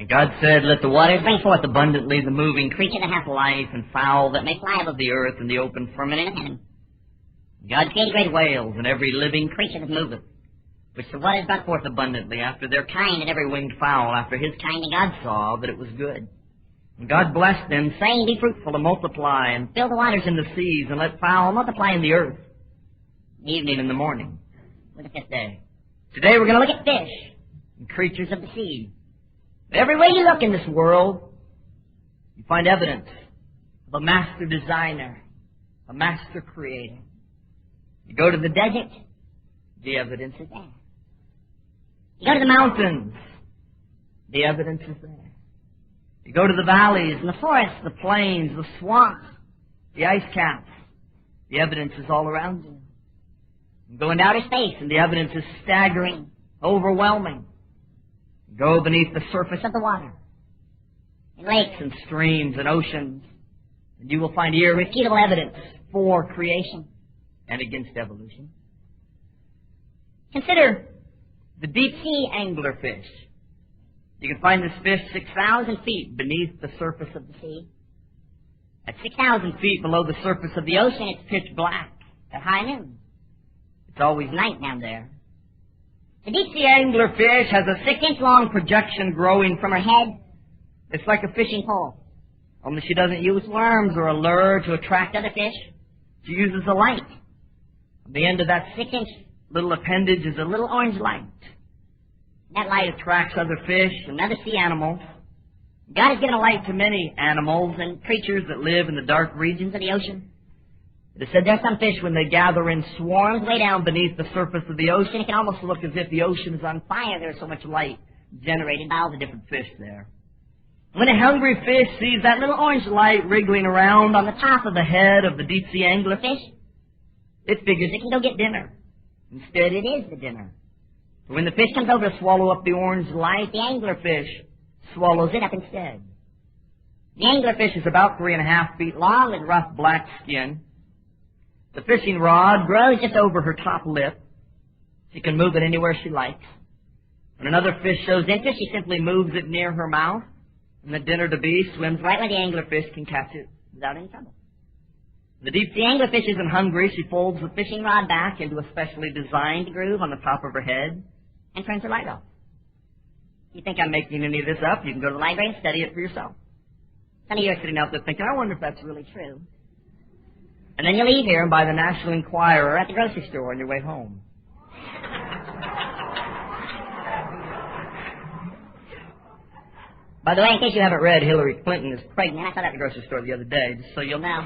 And God said, let the waters bring forth abundantly the moving creature that hath life, and fowl that may fly above the earth and the open firmament of heaven. God created great whales and every living creature that moveth, which the waters brought forth abundantly after their kind, and every winged fowl after his kind, and God saw that it was good. And God blessed them, saying, be fruitful and multiply, and fill the waters in the seas, and let fowl multiply in the earth, evening and the morning, with the fifth day. Today we're going to look at fish and creatures of the sea. Every way you look in this world, you find evidence of a master designer, a master creator. You go to the desert, the evidence is there. You go to the mountains, the evidence is there. You go to the valleys and the forests, the plains, the swamps, the ice caps, the evidence is all around you. You go into outer space and the evidence is staggering, overwhelming. Go beneath the surface of the water, in lakes and streams and oceans, and you will find irrefutable evidence for creation and against evolution. Consider the deep sea anglerfish. You can find this fish 6,000 feet beneath the surface of the sea. At 6,000 feet below the surface of the ocean, it's pitch black at high noon. It's always night down there. The deep sea anglerfish has a 6-inch long projection growing from her head. It's like a fishing pole. Only she doesn't use worms or a lure to attract other fish. She uses a light. On the end of that 6-inch little appendage is a little orange light. That light attracts other fish and other sea animals. God has given a light to many animals and creatures that live in the dark regions of the ocean. It is said there are some fish, when they gather in swarms way down beneath the surface of the ocean, it can almost look as if the ocean is on fire. There's so much light generated by all the different fish there. When a hungry fish sees that little orange light wriggling around on the top of the head of the deep sea anglerfish, it figures it can go get dinner. Instead, it is the dinner. So when the fish comes over to swallow up the orange light, the anglerfish swallows it up instead. The anglerfish is about 3.5 feet long with rough black skin. The fishing rod grows just over her top lip. She can move it anywhere she likes. When another fish shows interest, she simply moves it near her mouth, and the dinner-to-be swims right where the anglerfish can catch it without any trouble. The deep-sea anglerfish isn't hungry. She folds the fishing rod back into a specially designed groove on the top of her head and turns her light off. If you think I'm making any of this up, you can go to the library and study it for yourself. Some of you are sitting out there thinking, I wonder if that's really true. And then you leave here and buy the National Enquirer at the grocery store on your way home. By the way, in case you haven't read, Hillary Clinton is pregnant. I saw that at the grocery store the other day, just so you'll know.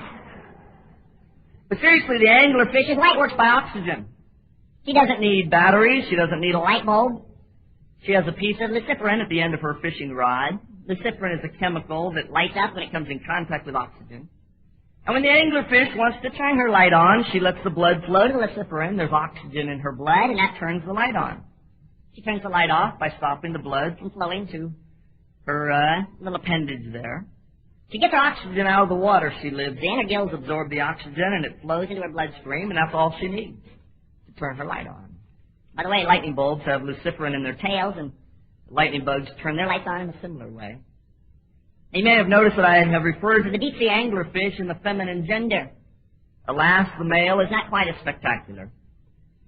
But seriously, the anglerfish's light works by oxygen. She doesn't need batteries. She doesn't need a light bulb. She has a piece of luciferin at the end of her fishing rod. Luciferin is a chemical that lights up when it comes in contact with oxygen. And when the anglerfish wants to turn her light on, she lets the blood flow to the luciferin. There's oxygen in her blood, and that turns the light on. She turns the light off by stopping the blood from flowing to her little appendage there. She gets her oxygen out of the water she lives in. Her gills absorb the oxygen, and it flows into her bloodstream, and that's all she needs to turn her light on. By the way, lightning bulbs have luciferin in their tails, and lightning bugs turn their lights on in a similar way. You may have noticed that I have referred to the deep-sea anglerfish in the feminine gender. Alas, the male is not quite as spectacular.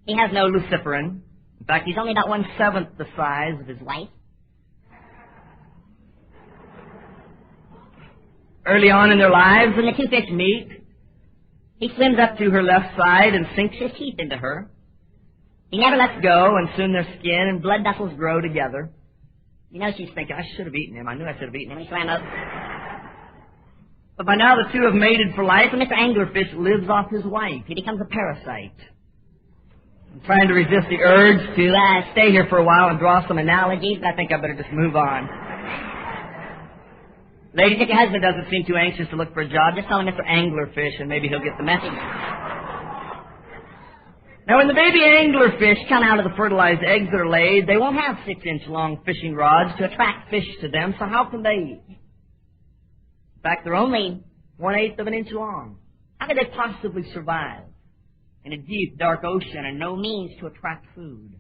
He has no luciferin. In fact, he's only about 1/7 the size of his wife. Early on in their lives, when the two fish meet, he swims up to her left side and sinks his teeth into her. He never lets go, and soon their skin and blood vessels grow together. You know, she's thinking, I should have eaten him. I knew I should have eaten him. He swam up. But by now, the two have mated for life, and Mr. Anglerfish lives off his wife. He becomes a parasite. I'm trying to resist the urge to stay here for a while and draw some analogies, but I think I better just move on. Ladies, if your husband doesn't seem too anxious to look for a job, just tell him Mr. Anglerfish, and maybe he'll get the message. Now, when the baby anglerfish come out of the fertilized eggs that are laid, they won't have 6-inch long fishing rods to attract fish to them, so how can they eat? In fact, they're only 1/8 of an inch long. How could they possibly survive in a deep, dark ocean and no means to attract food?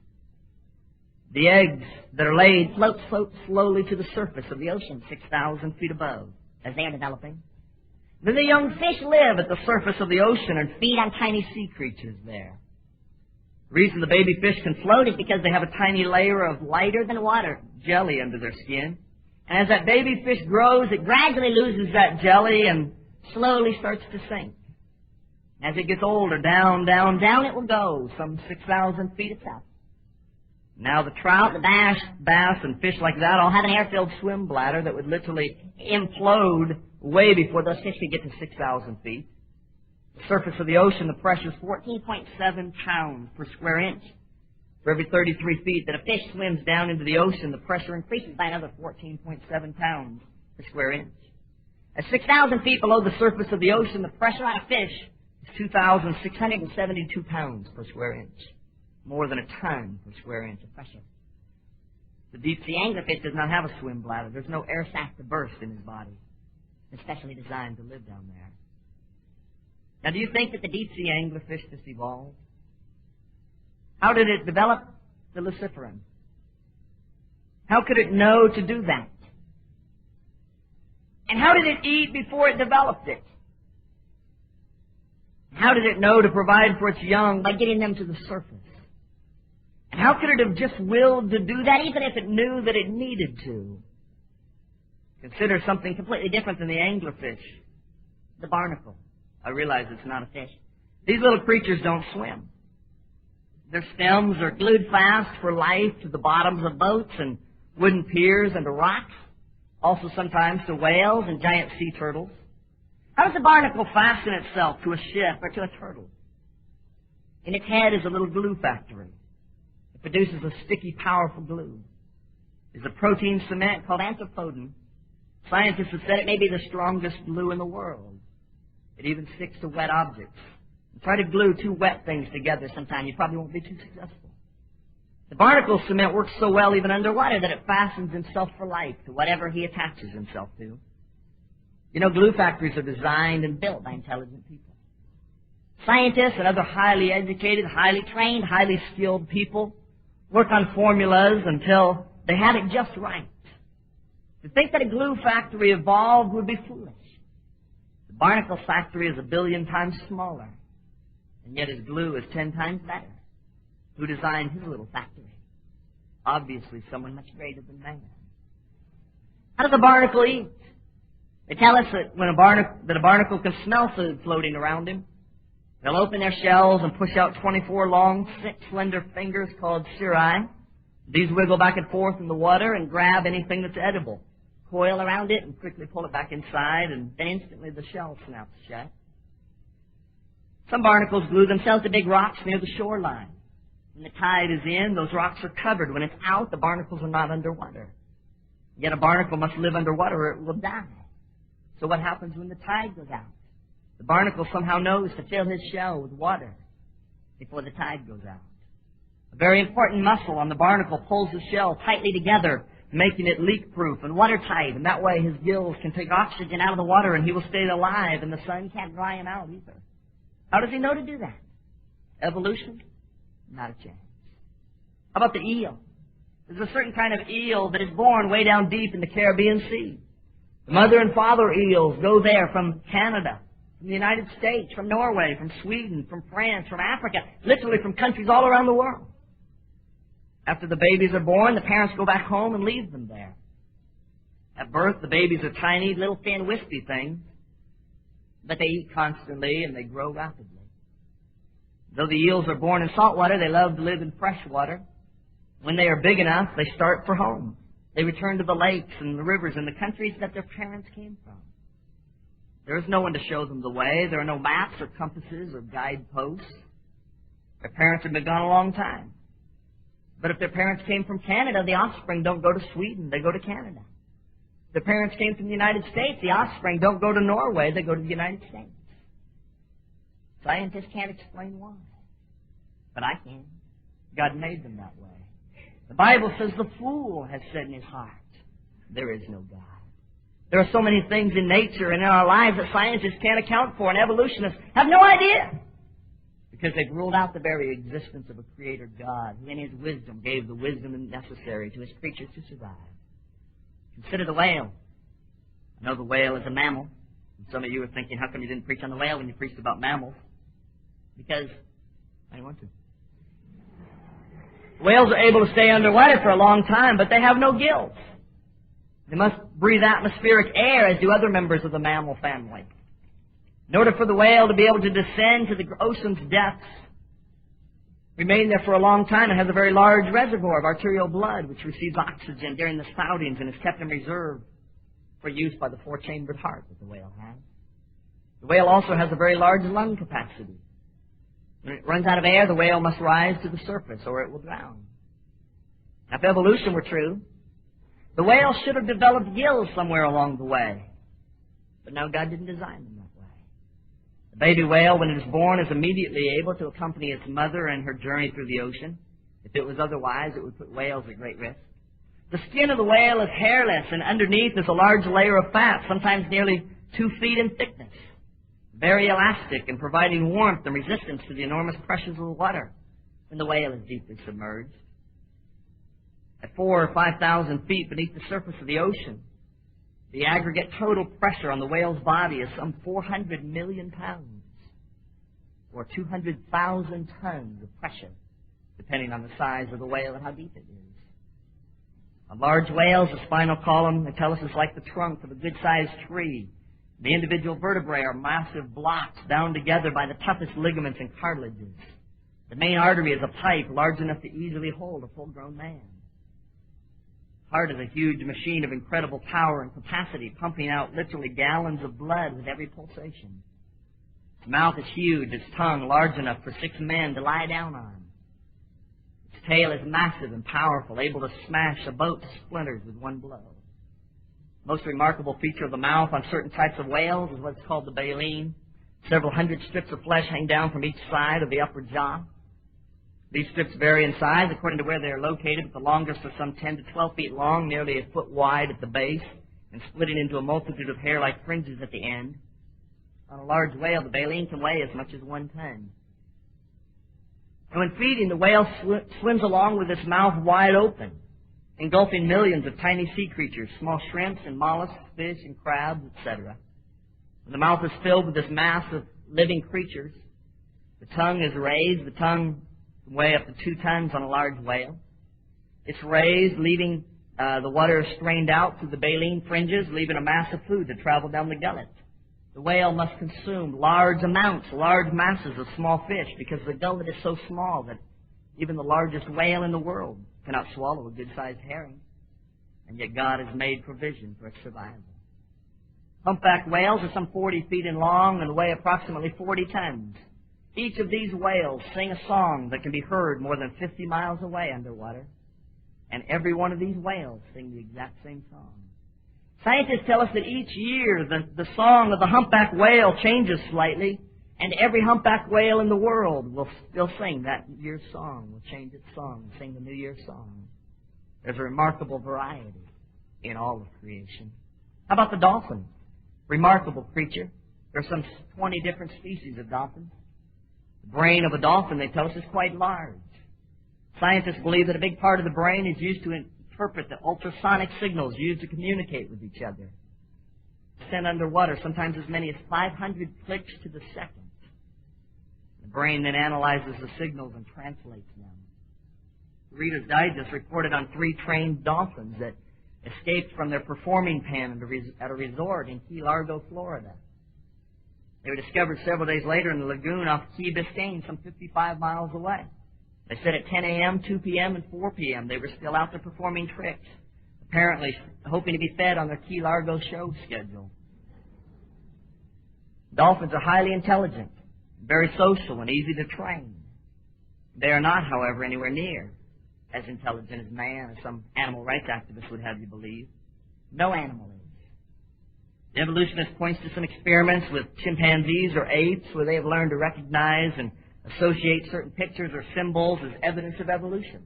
The eggs that are laid float slowly to the surface of the ocean, 6,000 feet above, as they are developing. Then the young fish live at the surface of the ocean and feed on tiny sea creatures there. The reason the baby fish can float is because they have a tiny layer of lighter than water jelly under their skin. And as that baby fish grows, it gradually loses that jelly and slowly starts to sink. As it gets older, down, down, down it will go, some 6,000 feet itself. Now the trout, the bass, and fish like that all have an air-filled swim bladder that would literally implode way before those fish could get to 6,000 feet. The surface of the ocean, the pressure is 14.7 pounds per square inch. For every 33 feet that a fish swims down into the ocean, the pressure increases by another 14.7 pounds per square inch. At 6,000 feet below the surface of the ocean, the pressure on a fish is 2,672 pounds per square inch. More than a ton per square inch of pressure. The deep-sea anglerfish does not have a swim bladder. There's no air sac to burst in his body. It's specially designed to live down there. Now, do you think that the deep-sea anglerfish just evolved? How did it develop the luciferin? How could it know to do that? And how did it eat before it developed it? How did it know to provide for its young by getting them to the surface? And how could it have just willed to do that even if it knew that it needed to? Consider something completely different than the anglerfish. The barnacle. I realize it's not a fish. These little creatures don't swim. Their stems are glued fast for life to the bottoms of boats and wooden piers and to rocks. Also sometimes to whales and giant sea turtles. How does the barnacle fasten itself to a ship or to a turtle? In its head is a little glue factory. It produces a sticky, powerful glue. It's a protein cement called anthropodin. Scientists have said it may be the strongest glue in the world. It even sticks to wet objects. Try to glue two wet things together sometime. You probably won't be too successful. The barnacle cement works so well even underwater that it fastens himself for life to whatever he attaches himself to. You know, glue factories are designed and built by intelligent people. Scientists and other highly educated, highly trained, highly skilled people work on formulas until they have it just right. To think that a glue factory evolved would be foolish. The barnacle factory is 1 billion times smaller. And yet his glue is 10 times better. Who designed his little factory? Obviously someone much greater than man. How does a barnacle eat? They tell us that a barnacle can smell food floating around him. They'll open their shells and push out 24 long, thick, slender fingers called cirri. These wiggle back and forth in the water and grab anything that's edible, coil around it and quickly pull it back inside, and then instantly the shell snaps shut. Some barnacles glue themselves to big rocks near the shoreline. When the tide is in, those rocks are covered. When it's out, the barnacles are not underwater. Yet a barnacle must live underwater or it will die. So what happens when the tide goes out? The barnacle somehow knows to fill his shell with water before the tide goes out. A very important muscle on the barnacle pulls the shell tightly together, making it leak-proof and watertight, and that way his gills can take oxygen out of the water and he will stay alive and the sun can't dry him out either. How does he know to do that? Evolution? Not a chance. How about the eel? There's a certain kind of eel that is born way down deep in the Caribbean Sea. The mother and father eels go there from Canada, from the United States, from Norway, from Sweden, from France, from Africa, literally from countries all around the world. After the babies are born, the parents go back home and leave them there. At birth, the babies are tiny, little, thin, wispy things, but they eat constantly and they grow rapidly. Though the eels are born in salt water, they love to live in fresh water. When they are big enough, they start for home. They return to the lakes and the rivers and the countries that their parents came from. There is no one to show them the way. There are no maps or compasses or guideposts. Their parents have been gone a long time. But if their parents came from Canada, the offspring don't go to Sweden, they go to Canada. If their parents came from the United States, the offspring don't go to Norway, they go to the United States. Scientists can't explain why. But I can. God made them that way. The Bible says the fool has said in his heart, there is no God. There are so many things in nature and in our lives that scientists can't account for, and evolutionists have no idea. because they've ruled out the very existence of a creator God who in his wisdom gave the wisdom necessary to his creatures to survive. Consider the whale. I know the whale is a mammal. And some of you are thinking, how come you didn't preach on the whale when you preached about mammals? Because I didn't want to. Whales are able to stay underwater for a long time, but they have no gills. They must breathe atmospheric air, as do other members of the mammal family. In order for the whale to be able to descend to the ocean's depths, remain there for a long time, it has a very large reservoir of arterial blood, which receives oxygen during the spoutings and is kept in reserve for use by the four-chambered heart that the whale has. The whale also has a very large lung capacity. When it runs out of air, the whale must rise to the surface or it will drown. Now, if evolution were true, the whale should have developed gills somewhere along the way. But no, God didn't design them that way. The baby whale, when it is born, is immediately able to accompany its mother in her journey through the ocean. If it was otherwise, it would put whales at great risk. The skin of the whale is hairless, and underneath is a large layer of fat, sometimes nearly 2 feet in thickness. Very elastic and providing warmth and resistance to the enormous pressures of the water when the whale is deeply submerged. At 4,000 or 5,000 feet beneath the surface of the ocean, the aggregate total pressure on the whale's body is some 400 million pounds, or 200,000 tons of pressure, depending on the size of the whale and how deep it is. On large whales, the spinal column, they tell us, is like the trunk of a good-sized tree. The individual vertebrae are massive blocks bound together by the toughest ligaments and cartilages. The main artery is a pipe large enough to easily hold a full-grown man. The heart is a huge machine of incredible power and capacity, pumping out literally gallons of blood with every pulsation. Its mouth is huge, its tongue large enough for 6 men to lie down on. Its tail is massive and powerful, able to smash a boat to splinters with one blow. Most remarkable feature of the mouth on certain types of whales is what's called the baleen. Several hundred strips of flesh hang down from each side of the upper jaw. These strips vary in size according to where they are located, but the longest are some 10 to 12 feet long, nearly a foot wide at the base, and splitting into a multitude of hair-like fringes at the end. On a large whale, the baleen can weigh as much as 1 ton. And when feeding, the whale swims along with its mouth wide open, engulfing millions of tiny sea creatures, small shrimps and mollusks, fish and crabs, etc. When the mouth is filled with this mass of living creatures, the tongue is raised. The tongue can weigh up to 2 tons on a large whale. It's raised, leaving the water strained out through the baleen fringes, leaving a mass of food to travel down the gullet. The whale must consume large masses of small fish, because the gullet is so small that even the largest whale in the world cannot swallow a good-sized herring. And yet God has made provision for its survival. Humpback whales are some 40 feet in long and weigh approximately 40 tons. Each of these whales sing a song that can be heard more than 50 miles away underwater. And every one of these whales sing the exact same song. Scientists tell us that each year the song of the humpback whale changes slightly, and every humpback whale in the world will still sing that year's song, will change its song, sing the New Year's song. There's a remarkable variety in all of creation. How about the dolphin? Remarkable creature. There are some 20 different species of dolphins. The brain of a dolphin, they tell us, is quite large. Scientists believe that a big part of the brain is used to interpret the ultrasonic signals used to communicate with each other. Sent underwater, sometimes as many as 500 clicks to the second. The brain then analyzes the signals and translates them. Reader's Digest reported on 3 trained dolphins that escaped from their performing pen at a resort in Key Largo, Florida. They were discovered several days later in the lagoon off Key Biscayne, some 55 miles away. They said at 10 a.m., 2 p.m., and 4 p.m. they were still out there performing tricks, apparently hoping to be fed on their Key Largo show schedule. Dolphins are highly intelligent, very social, and easy to train. They are not, however, anywhere near as intelligent as man, as some animal rights activists would have you believe. No animal is. The evolutionist points to some experiments with chimpanzees or apes where they have learned to recognize and associate certain pictures or symbols as evidence of evolution.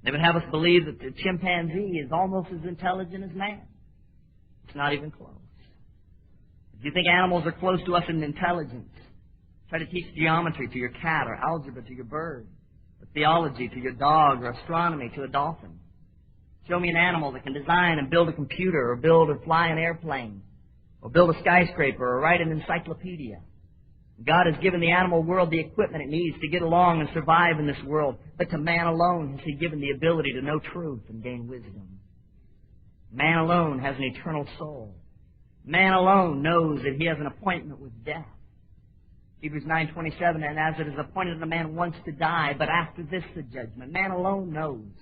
They would have us believe that the chimpanzee is almost as intelligent as man. It's not even close. If you think animals are close to us in intelligence, Try to teach geometry to your cat or algebra to your bird, or theology to your dog, or astronomy to a dolphin. Show me an animal that can design and build a computer, or build or fly an airplane, or build a skyscraper, or write an encyclopedia. God has given the animal world the equipment it needs to get along and survive in this world, but to man alone has He given the ability to know truth and gain wisdom. Man alone has an eternal soul. Man alone knows that he has an appointment with death. Hebrews 9:27, and as it is appointed that a man once to die, but after this the judgment. Man alone knows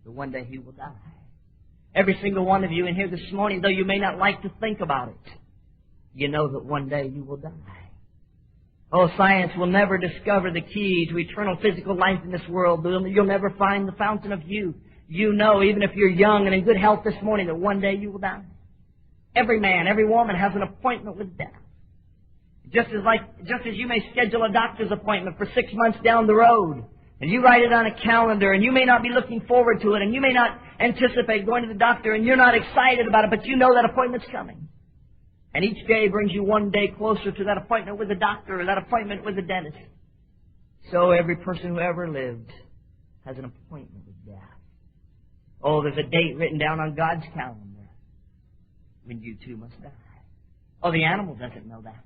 that one day he will die. Every single one of you in here this morning, though you may not like to think about it, you know that one day you will die. Oh, science will never discover the key to eternal physical life in this world. You'll never find the fountain of youth. You know, even if you're young and in good health this morning, that one day you will die. Every man, every woman has an appointment with death. Just as you may schedule a doctor's appointment for 6 months down the road, and you write it on a calendar, and you may not be looking forward to it, and you may not anticipate going to the doctor, and you're not excited about it, but you know that appointment's coming. And each day brings you one day closer to that appointment with the doctor or that appointment with the dentist. So every person who ever lived has an appointment with death. Oh, there's a date written down on God's calendar when you too must die. Oh, the animal doesn't know that.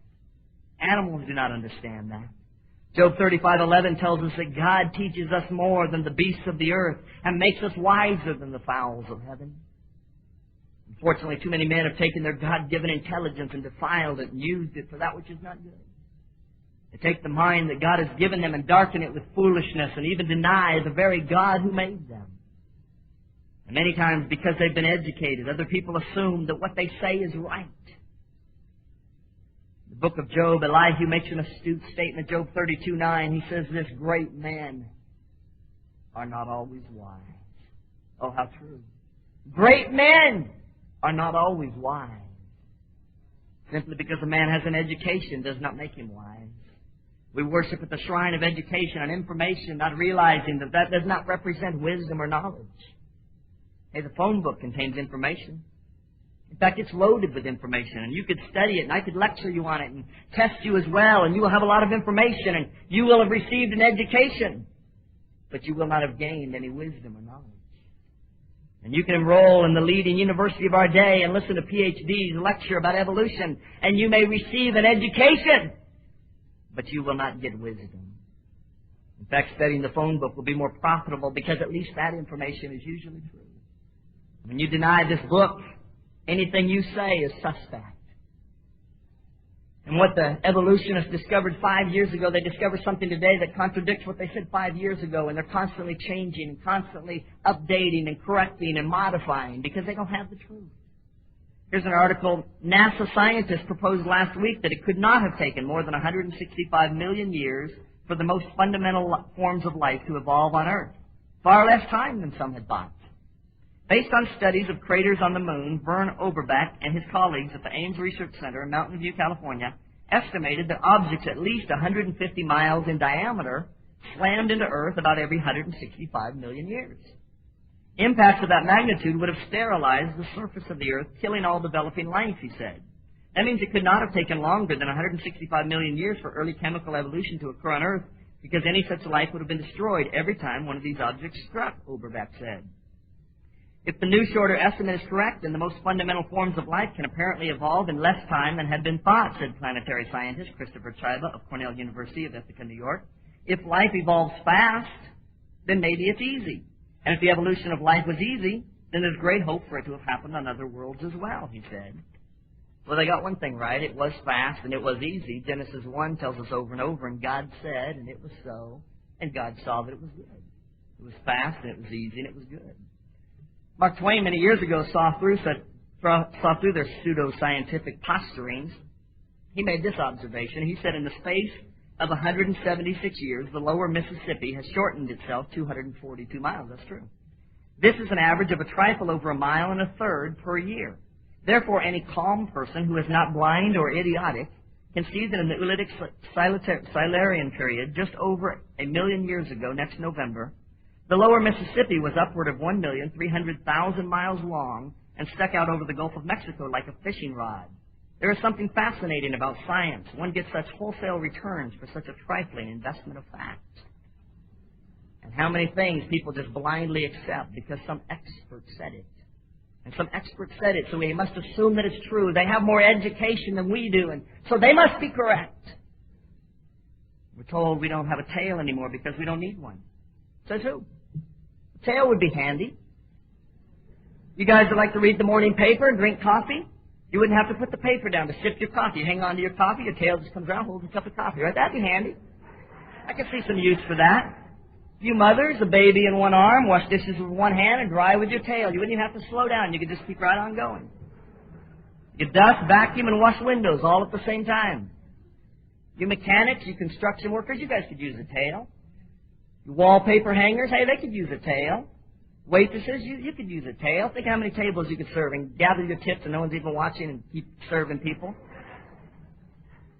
Animals do not understand that. Job 35:11 tells us that God teaches us more than the beasts of the earth and makes us wiser than the fowls of heaven. Unfortunately, too many men have taken their God-given intelligence and defiled it and used it for that which is not good. They take the mind that God has given them and darken it with foolishness and even deny the very God who made them. And many times, because they've been educated, other people assume that what they say is right. In the book of Job, Elihu makes an astute statement, Job 32:9. He says this, great men are not always wise. Oh, how true. Great men are not always wise. Simply because a man has an education does not make him wise. We worship at the shrine of education and information, not realizing that that does not represent wisdom or knowledge. Hey, the phone book contains information. In fact, it's loaded with information, and you could study it, and I could lecture you on it and test you as well, and you will have a lot of information, and you will have received an education, but you will not have gained any wisdom or knowledge. And you can enroll in the leading university of our day and listen to PhDs lecture about evolution, and you may receive an education, but you will not get wisdom. In fact, studying the phone book will be more profitable because at least that information is usually true. When you deny this book, anything you say is suspect. And what the evolutionists discovered 5 years ago, they discover something today that contradicts what they said 5 years ago, and they're constantly changing and constantly updating and correcting and modifying because they don't have the truth. Here's an article. NASA scientists proposed last week that it could not have taken more than 165 million years for the most fundamental forms of life to evolve on Earth. Far less time than some had thought. Based on studies of craters on the moon, Vern Oberbeck and his colleagues at the Ames Research Center in Mountain View, California, estimated that objects at least 150 miles in diameter slammed into Earth about every 165 million years. Impacts of that magnitude would have sterilized the surface of the Earth, killing all developing life, he said. That means it could not have taken longer than 165 million years for early chemical evolution to occur on Earth, because any such life would have been destroyed every time one of these objects struck, Oberbeck said. If the new shorter estimate is correct, then the most fundamental forms of life can apparently evolve in less time than had been thought, said planetary scientist Christopher Chiba of Cornell University of Ithaca, New York. If life evolves fast, then maybe it's easy. And if the evolution of life was easy, then there's great hope for it to have happened on other worlds as well, he said. Well, they got one thing right. It was fast and it was easy. Genesis 1 tells us over and over, and God said, and it was so, and God saw that it was good. It was fast and it was easy and it was good. Mark Twain many years ago saw through their pseudo-scientific posturings. He made this observation. He said, in the space of 176 years, the lower Mississippi has shortened itself 242 miles. That's true. This is an average of a trifle over 1.33 miles per year. Therefore, any calm person who is not blind or idiotic can see that in the Oolitic Silurian period, just over 1 million years ago, next November, the lower Mississippi was upward of 1,300,000 miles long and stuck out over the Gulf of Mexico like a fishing rod. There is something fascinating about science. One gets such wholesale returns for such a trifling investment of fact. And how many things people just blindly accept because some expert said it. And some expert said it, so we must assume that it's true. They have more education than we do, and so they must be correct. We're told we don't have a tail anymore because we don't need one. Says who? A tail would be handy. You guys would like to read the morning paper and drink coffee? You wouldn't have to put the paper down to sip your coffee. You hang on to your coffee, your tail just comes around, holds a cup of coffee, right? That'd be handy. I could see some use for that. You mothers, a baby in one arm, wash dishes with one hand and dry with your tail. You wouldn't even have to slow down. You could just keep right on going. You dust, vacuum, and wash windows all at the same time. You mechanics, you construction workers, you guys could use a tail. You wallpaper hangers, hey, they could use a tail. Waitresses, you could use a tail. Think how many tables you could serve and gather your tips and no one's even watching and keep serving people.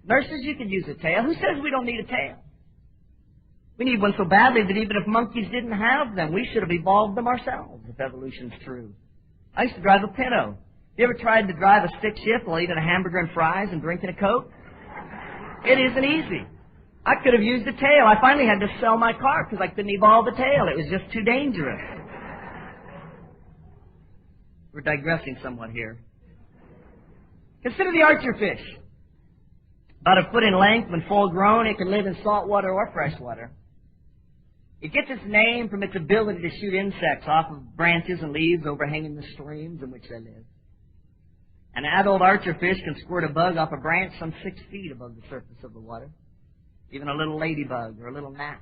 Nurses, you could use a tail. Who says we don't need a tail? We need one so badly that even if monkeys didn't have them, we should have evolved them ourselves, if evolution's true. I used to drive a Pinto. You ever tried to drive a stick shift while eating a hamburger and fries and drinking a Coke? It isn't easy. I could have used a tail. I finally had to sell my car because I couldn't evolve a tail. It was just too dangerous. We're digressing somewhat here. Consider the archer fish. About a foot in length, when full grown, it can live in salt water or fresh water. It gets its name from its ability to shoot insects off of branches and leaves overhanging the streams in which they live. An adult archer fish can squirt a bug off a branch some 6 feet above the surface of the water, even a little ladybug or a little gnat.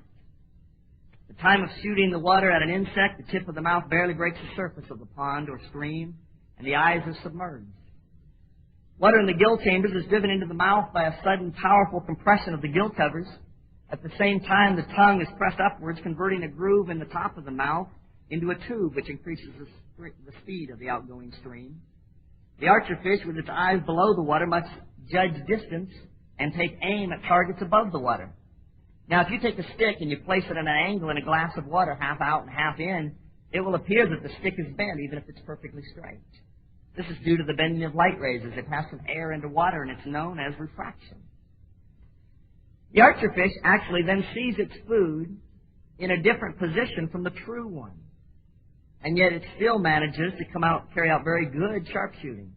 At the time of shooting the water at an insect, the tip of the mouth barely breaks the surface of the pond or stream, and the eyes are submerged. Water in the gill chambers is driven into the mouth by a sudden, powerful compression of the gill covers. At the same time, the tongue is pressed upwards, converting a groove in the top of the mouth into a tube, which increases the speed of the outgoing stream. The archer fish, with its eyes below the water, must judge distance and take aim at targets above the water. Now, if you take a stick and you place it at an angle in a glass of water, half out and half in, it will appear that the stick is bent, even if it's perfectly straight. This is due to the bending of light rays as it passes air into water, and it's known as refraction. The archer fish actually then sees its food in a different position from the true one. And yet it still manages to carry out very good sharpshooting.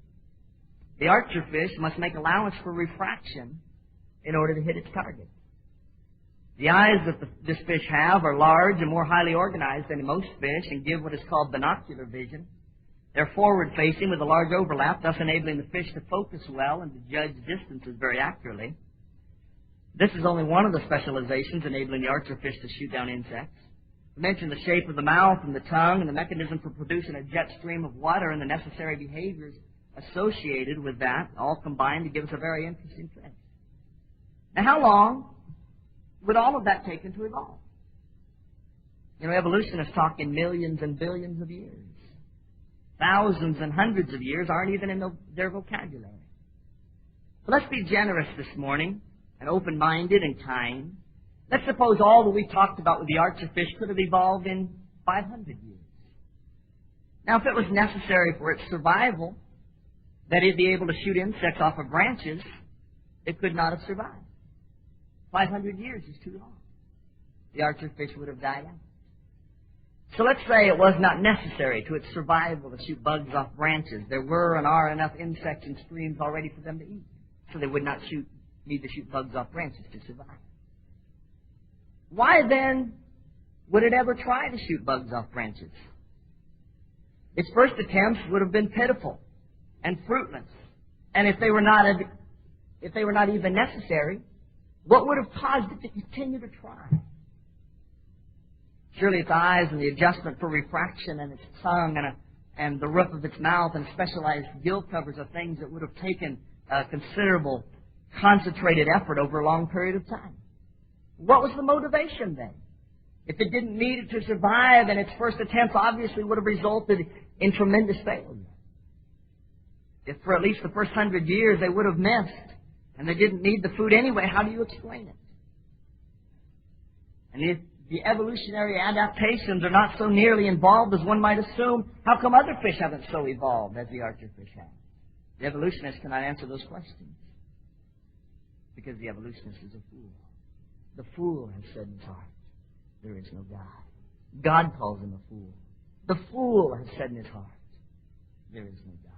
The archer fish must make allowance for refraction in order to hit its target. The eyes that this fish have are large and more highly organized than most fish and give what is called binocular vision. They're forward-facing with a large overlap, thus enabling the fish to focus well and to judge distances very accurately. This is only one of the specializations enabling the archer fish to shoot down insects. I mentioned the shape of the mouth and the tongue and the mechanism for producing a jet stream of water and the necessary behaviors associated with that, all combined to give us a very interesting fish. Now, how long would all of that take to evolve? You know, evolutionists talk in millions and billions of years. Thousands and hundreds of years aren't even in their vocabulary. So let's be generous this morning and open-minded and kind. Let's suppose all that we talked about with the archer fish could have evolved in 500 years. Now, if it was necessary for its survival that it be able to shoot insects off of branches, it could not have survived. 500 years is too long. The archer fish would have died out. So let's say it was not necessary to its survival to shoot bugs off branches. There were and are enough insects and streams already for them to eat, so they would not need to shoot bugs off branches to survive. Why then would it ever try to shoot bugs off branches? Its first attempts would have been pitiful and fruitless. And if they were not even necessary, what would have caused it to continue to try? Surely its eyes and the adjustment for refraction and its tongue and the roof of its mouth and specialized gill covers are things that would have taken considerable concentrated effort over a long period of time. What was the motivation then? If it didn't need it to survive, and its first attempts obviously would have resulted in tremendous failure. If for at least the first 100 years they would have missed, and they didn't need the food anyway, how do you explain it? And if the evolutionary adaptations are not so nearly involved as one might assume, how come other fish haven't so evolved as the archer fish has? The evolutionist cannot answer those questions because the evolutionist is a fool. The fool has said in his heart, there is no God. God calls him a fool. The fool has said in his heart, there is no God.